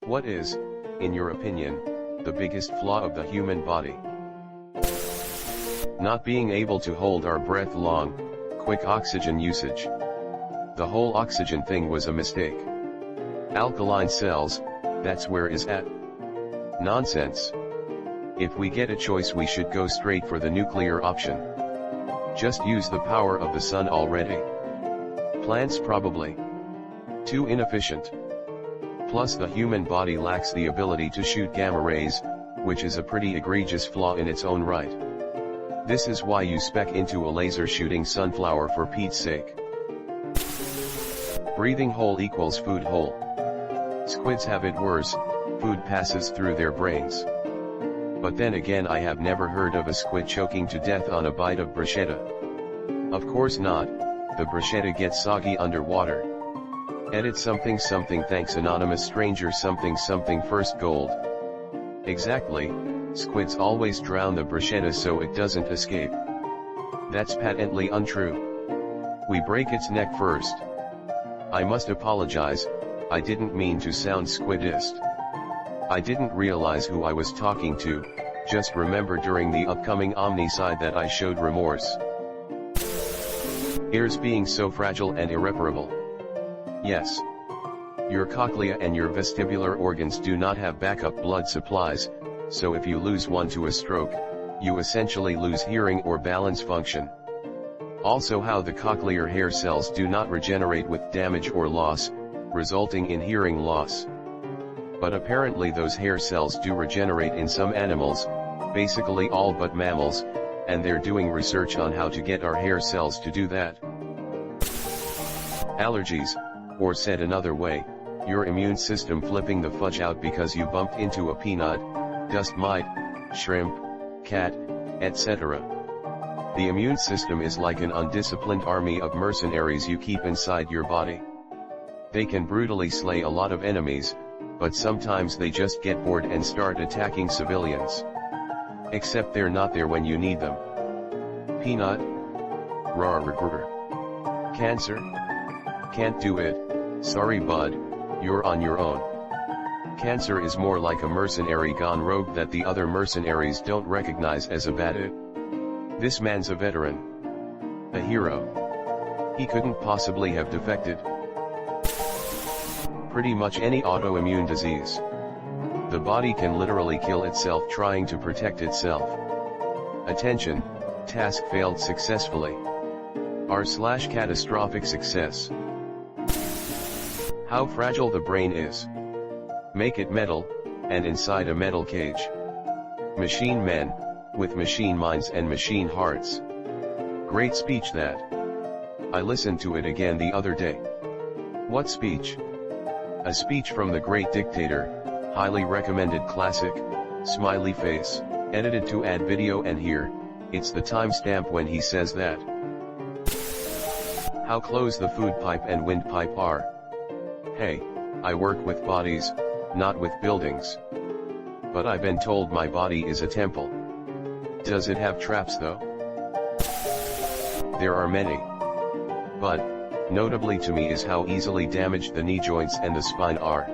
What is, in your opinion, the biggest flaw of the human body? Not being able to hold our breath long, quick oxygen usage. The whole oxygen thing was a mistake. Alkaline cells, that's where is at. Nonsense. If we get a choice, we should go straight for the nuclear option. Just use the power of the sun already. Plants probably too inefficient. Plus the human body lacks the ability to shoot gamma rays, which is a pretty egregious flaw in its own right. This is why you spec into a laser shooting sunflower for Pete's sake. Breathing hole equals food hole. Squids have it worse, food passes through their brains. But then again, I have never heard of a squid choking to death on a bite of bruschetta. Of course not, the bruschetta gets soggy underwater. Edit something something thanks anonymous stranger something something first gold. Exactly, squids always drown the bruschetta so it doesn't escape. That's patently untrue. We break its neck first. I must apologize, I didn't mean to sound squidist. I didn't realize who I was talking to, just remember during the upcoming Omnicide that I showed remorse. Ears being so fragile and irreparable. Yes. Your cochlea and your vestibular organs do not have backup blood supplies, so if you lose one to a stroke, you essentially lose hearing or balance function. Also how the cochlear hair cells do not regenerate with damage or loss, resulting in hearing loss. But apparently those hair cells do regenerate in some animals, basically all but mammals, and they're doing research on how to get our hair cells to do that. Allergies, or said another way, your immune system flipping the fudge out because you bumped into a peanut, dust mite, shrimp, cat, etc. The immune system is like an undisciplined army of mercenaries you keep inside your body. They can brutally slay a lot of enemies, but sometimes they just get bored and start attacking civilians. Except they're not there when you need them. Peanut? Rawr. Cancer? Can't do it, sorry bud, you're on your own. Cancer is more like a mercenary gone rogue that the other mercenaries don't recognize as a bad. This man's a veteran. A hero. He couldn't possibly have defected. Pretty much any autoimmune disease. The body can literally kill itself trying to protect itself. Attention, task failed successfully. R/catastrophic success. How fragile the brain is. Make it metal, and inside a metal cage. Machine men, with machine minds and machine hearts. Great speech that. I listened to it again the other day. What speech? A speech from the great dictator, highly recommended classic, smiley face, edited to add video and here, it's the timestamp when he says that. How close the food pipe and windpipe are. Hey, I work with bodies, not with buildings. But I've been told my body is a temple. Does it have traps though? There are many. But, notably to me is how easily damaged the knee joints and the spine are.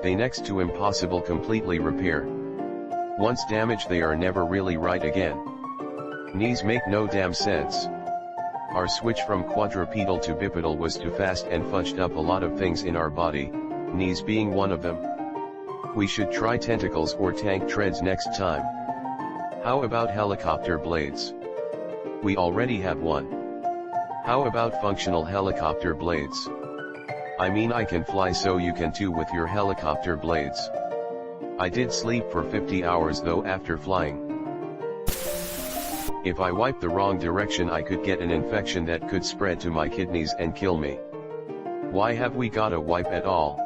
They next to impossible completely repair. Once damaged they are never really right again. Knees make no damn sense. Our switch from quadrupedal to bipedal was too fast and fudged up a lot of things in our body, knees being one of them. We should try tentacles or tank treads next time. How about helicopter blades? We already have one. How about functional helicopter blades? I mean I can fly so you can too with your helicopter blades. I did sleep for 50 hours though after flying. If I wipe the wrong direction I could get an infection that could spread to my kidneys and kill me. Why have we gotta wipe at all?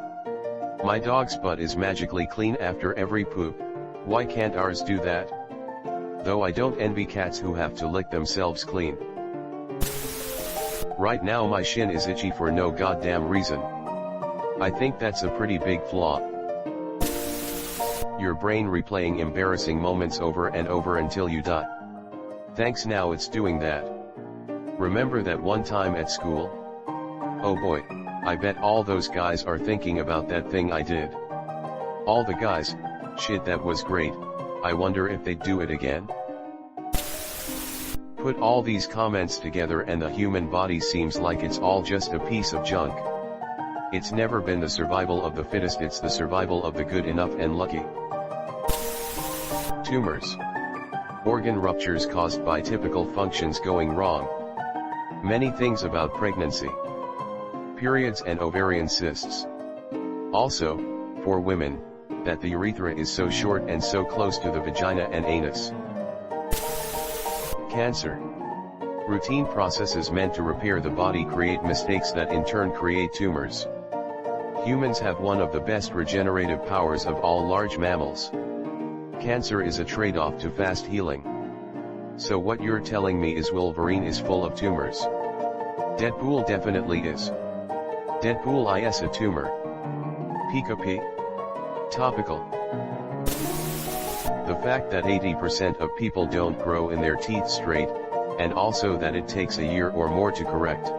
My dog's butt is magically clean after every poop, why can't ours do that? Though I don't envy cats who have to lick themselves clean. Right now my shin is itchy for no goddamn reason. I think that's a pretty big flaw. Your brain replaying embarrassing moments over and over until you die. Thanks, now it's doing that. Remember that one time at school? Oh boy, I bet all those guys are thinking about that thing I did. All the guys, shit that was great, I wonder if they'd do it again? Put all these comments together and the human body seems like it's all just a piece of junk. It's never been the survival of the fittest, it's the survival of the good enough and lucky. Tumors. Organ ruptures caused by typical functions going wrong. Many things about pregnancy. Periods and ovarian cysts. Also, for women, that the urethra is so short and so close to the vagina and anus. Cancer. Routine processes meant to repair the body create mistakes that in turn create tumors. Humans have one of the best regenerative powers of all large mammals. Cancer is a trade-off to fast healing. So what you're telling me is Wolverine is full of tumors? Deadpool definitely is. Deadpool is a tumor. Pika P. Topical. The fact that 80% of people don't grow in their teeth straight, and also that it takes a year or more to correct.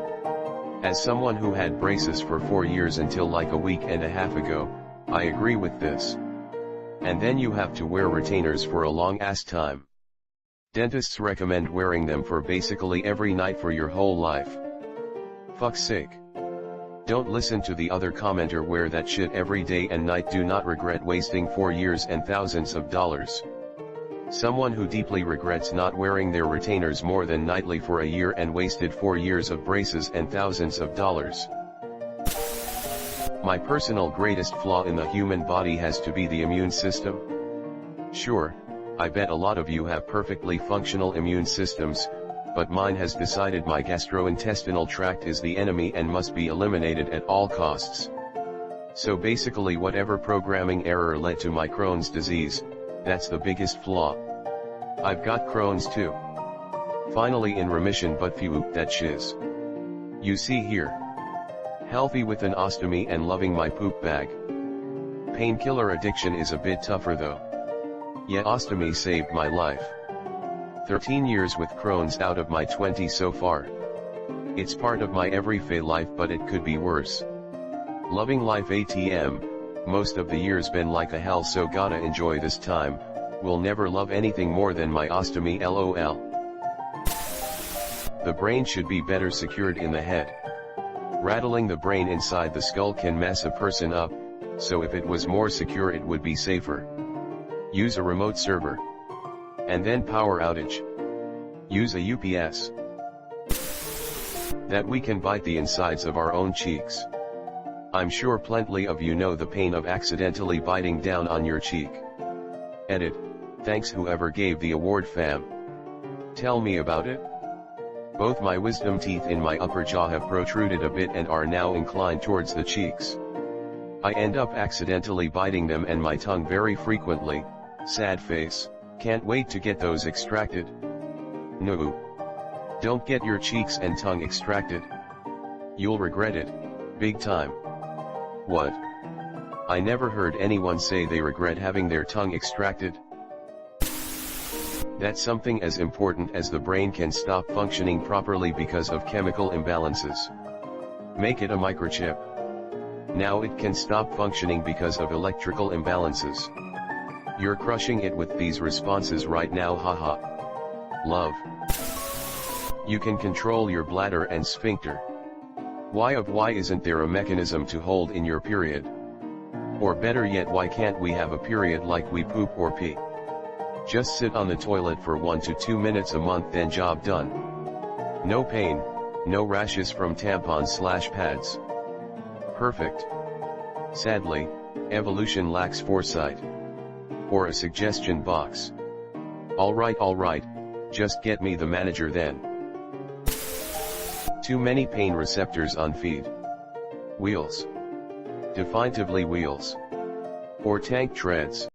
As someone who had braces for 4 years until like a week and a half ago, I agree with this. And then you have to wear retainers for a long ass time. Dentists recommend wearing them for basically every night for your whole life. Fuck's sake. Don't listen to the other commenter, wear that shit every day and night, do not regret wasting 4 years and thousands of dollars. Someone who deeply regrets not wearing their retainers more than nightly for a year and wasted 4 years of braces and thousands of dollars. My personal greatest flaw in the human body has to be the immune system. Sure, I bet a lot of you have perfectly functional immune systems, but mine has decided my gastrointestinal tract is the enemy and must be eliminated at all costs. So basically whatever programming error led to my Crohn's disease, that's the biggest flaw. I've got Crohn's too. Finally in remission, but phew, that shiz. You see here. Healthy with an ostomy and loving my poop bag. Painkiller addiction is a bit tougher though. Yeah, ostomy saved my life. 13 years with Crohn's out of my 20 so far. It's part of my everyday life, but it could be worse. Loving life ATM, most of the year's been like a hell, so gotta enjoy this time, will never love anything more than my ostomy LOL. The brain should be better secured in the head. Rattling the brain inside the skull can mess a person up, so if it was more secure it would be safer. Use a remote server. And then power outage. Use a UPS. That we can bite the insides of our own cheeks. I'm sure plenty of you know the pain of accidentally biting down on your cheek. Edit, thanks whoever gave the award fam. Tell me about it. Both my wisdom teeth in my upper jaw have protruded a bit and are now inclined towards the cheeks. I end up accidentally biting them and my tongue very frequently, sad face. Can't wait to get those extracted. No. Don't get your cheeks and tongue extracted. You'll regret it, big time. What? I never heard anyone say they regret having their tongue extracted. That's something as important as the brain can stop functioning properly because of chemical imbalances. Make it a microchip. Now it can stop functioning because of electrical imbalances. You're crushing it with these responses right now, haha. Love. You can control your bladder and sphincter. Why isn't there a mechanism to hold in your period? Or better yet, why can't we have a period like we poop or pee? Just sit on the toilet for 1 to 2 minutes a month, then job done. No pain, no rashes from tampons/pads. Perfect. Sadly, evolution lacks foresight. Or a suggestion box. Alright, just get me the manager then. Too many pain receptors on feed. Wheels. Definitively wheels. Or tank treads.